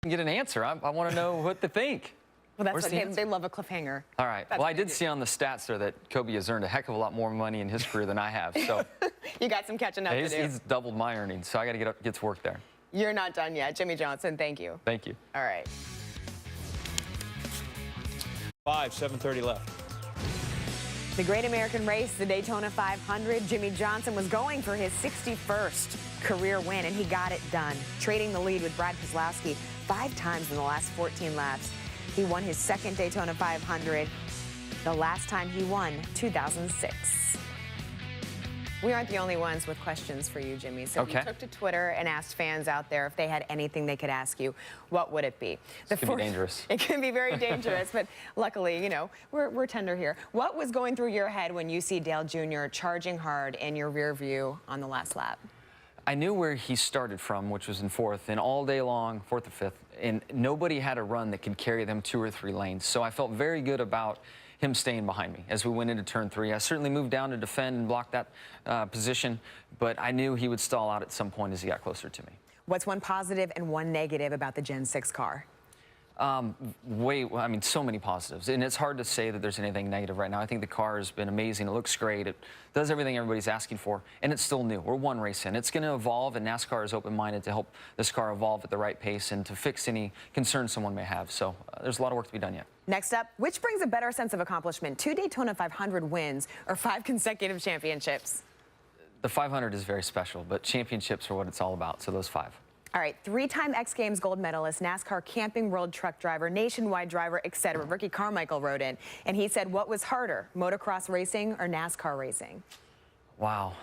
Get an answer. I want to know what to think. Well, that's what they love, a cliffhanger. All right. Well, I did see on the stats there that Kobe has earned a heck of a lot more money in his career than I have. So you got some catching up to do. He's doubled my earnings, so I got to get to work there. You're not done yet. Jimmie Johnson, thank you. Thank you. All right. 7:30 left. The Great American Race, the Daytona 500, Jimmie Johnson was going for his 61st career win, and he got it done, trading the lead with Brad Keselowski 5 times in the last 14 laps. He won his second Daytona 500. The last time he won, 2006. We aren't the only ones with questions for you, Jimmie. So we took to Twitter and asked fans out there if they had anything they could ask you. What would it be? It can be dangerous. It can be very dangerous, but luckily, you know, we're tender here. What was going through your head when you see Dale Jr. charging hard in your rear view on the last lap? I knew where he started from, which was in 4th, and all day long, 4th or 5th, and nobody had a run that could carry them 2 or 3 lanes. So I felt very good about him staying behind me as we went into turn 3. I certainly moved down to defend and block that position, but I knew he would stall out at some point as he got closer to me. What's one positive and one negative about the Gen 6 car? I mean, so many positives, and it's hard to say that there's anything negative right now. I think the car has been amazing. It looks great. It does everything everybody's asking for, and it's still new. We're one race in. It's going to evolve, and NASCAR is open-minded to help this car evolve at the right pace and to fix any concerns someone may have. So there's a lot of work to be done yet. Next up, which brings a better sense of accomplishment, 2 Daytona 500 wins or 5 consecutive championships? The 500 is very special, but championships are what it's all about, so those 5. All right, 3-time X Games gold medalist, NASCAR Camping World Truck driver, Nationwide driver, etc. Ricky Carmichael wrote in, and he said, what was harder, motocross racing or NASCAR racing? Wow.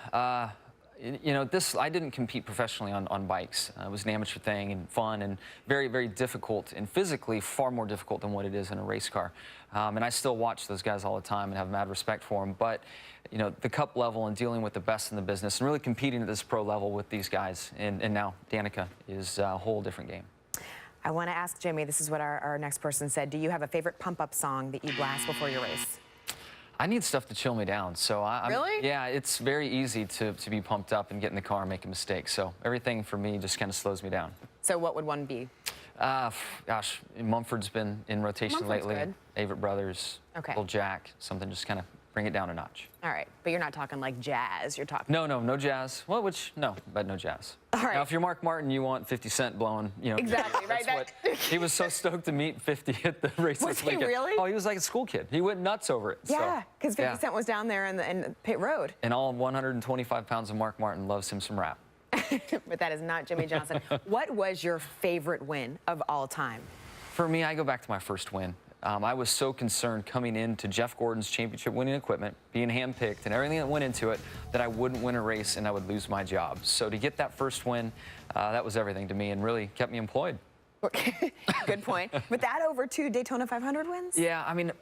You know, I didn't compete professionally on bikes. It was an amateur thing and fun and very, very difficult and physically far more difficult than what it is in a race car. And I still watch those guys all the time and have mad respect for them. But, you know, the cup level and dealing with the best in the business and really competing at this pro level with these guys and now Danica is a whole different game. I want to ask Jimmie, this is what our next person said. Do you have a favorite pump-up song that you blast before your race? I need stuff to chill me down, so Really? Yeah, it's very easy to be pumped up and get in the car and make a mistake. So everything for me just kind of slows me down. So what would one be? Gosh, Mumford's been in rotation lately. Good. Avett Brothers, Little Jack, something just kind of bring it down a notch. All right, but you're not talking like jazz. You're talking. No jazz. Well, no jazz. All right. Now, if you're Mark Martin, you want 50 Cent blowing, you know. Exactly, right? He was so stoked to meet 50 at the race this weekend. Was he really? Oh, he was like a school kid. He went nuts over it. Yeah, because 50 Cent was down there in the pit road. And all 125 pounds of Mark Martin loves him some rap. But that is not Jimmie Johnson. What was your favorite win of all time? For me, I go back to my first win. I was so concerned coming into Jeff Gordon's championship winning equipment, being handpicked and everything that went into it, that I wouldn't win a race and I would lose my job. So to get that first win, that was everything to me and really kept me employed. Good point. With that over 2 Daytona 500 wins? Yeah, I mean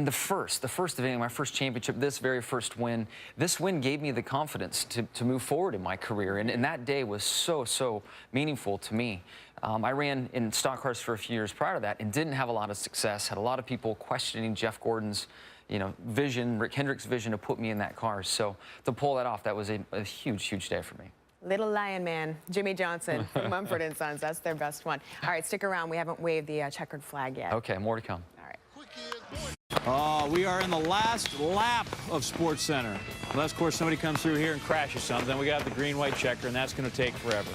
the first of any, my first championship, this very first win, this win gave me the confidence to move forward in my career, and that day was so meaningful to me. I ran in stock cars for a few years prior to that and didn't have a lot of success, had a lot of people questioning Jeff Gordon's vision, Rick Hendrick's vision to put me in that car. So to pull that off, that was a huge day for me. Little Lion Man, Jimmie Johnson from Mumford & Sons. That's their best one. All right, stick around. We haven't waved the checkered flag yet. Okay, more to come. All right. Oh, we are in the last lap of Sports Center. Unless, of course, somebody comes through here and crashes something. We got the green-white checker, and that's going to take forever.